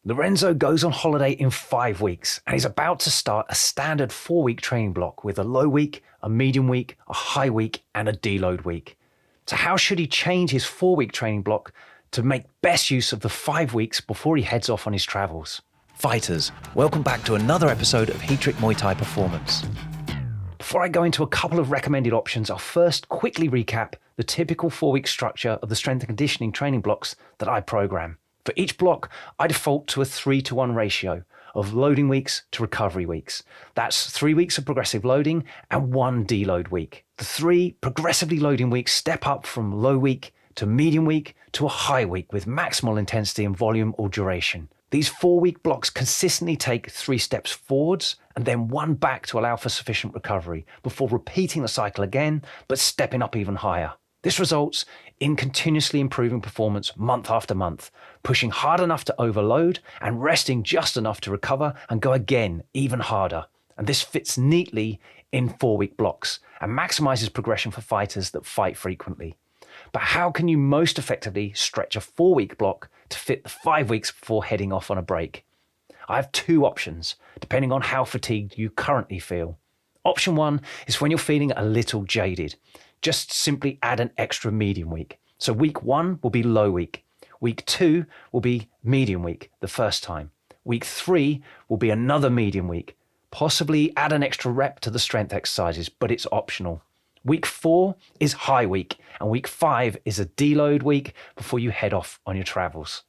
Lorenzo goes on holiday in 5 weeks and he's about to start a standard 4-week training block with a low week, a medium week, a high week and a deload week. So how should he change his 4-week training block to make best use of the 5 weeks before he heads off on his travels? Fighters, welcome back to another episode of Heatrick Muay Thai Performance. Before I go into a couple of recommended options, I'll first quickly recap the typical 4-week structure of the strength and conditioning training blocks that I program. For each block, I default to a 3-to-1 ratio of loading weeks to recovery weeks. That's 3 weeks of progressive loading and 1 deload week. The 3 progressively loading weeks step up from low week to medium week to a high week with maximal intensity and volume or duration. These 4-week blocks consistently take 3 steps forwards and then 1 back to allow for sufficient recovery before repeating the cycle again, but stepping up even higher. This results in continuously improving performance month after month, pushing hard enough to overload and resting just enough to recover and go again even harder. And this fits neatly in 4-week blocks and maximizes progression for fighters that fight frequently. But how can you most effectively stretch a 4-week block to fit the 5 weeks before heading off on a break? I have 2 options, depending on how fatigued you currently feel. Option 1 is when you're feeling a little jaded. Just simply add an extra medium week. So week 1 will be low week. Week 2 will be medium week the first time. Week 3 will be another medium week. Possibly add an extra rep to the strength exercises, but it's optional. Week 4 is high week and week 5 is a deload week before you head off on your travels.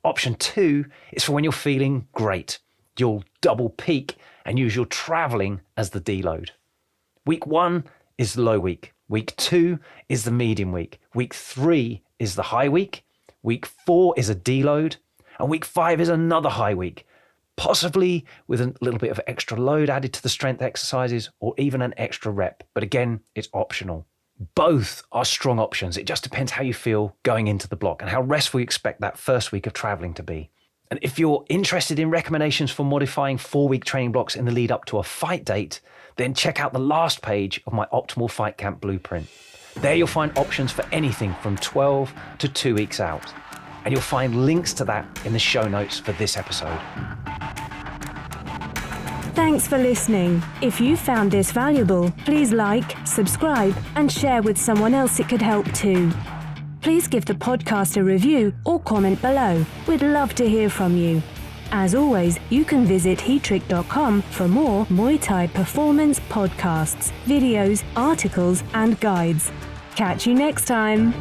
Option 2 is for when you're feeling great. You'll double peak and use your traveling as the deload. Week 1 is low week. Week 2 is the medium week. Week 3 is the high week. Week 4 is a deload. And week 5 is another high week, possibly with a little bit of extra load added to the strength exercises or even an extra rep. But again, it's optional. Both are strong options. It just depends how you feel going into the block and how restful you expect that first week of traveling to be. And if you're interested in recommendations for modifying 4-week training blocks in the lead up to a fight date, then check out the last page of my Optimal Fight Camp Blueprint. There you'll find options for anything from 12 to 2 weeks out. And you'll find links to that in the show notes for this episode. Thanks for listening. If you found this valuable, please like, subscribe, and share with someone else it could help too. Please give the podcast a review or comment below. We'd love to hear from you. As always, you can visit heatrick.com for more Muay Thai performance podcasts, videos, articles, and guides. Catch you next time.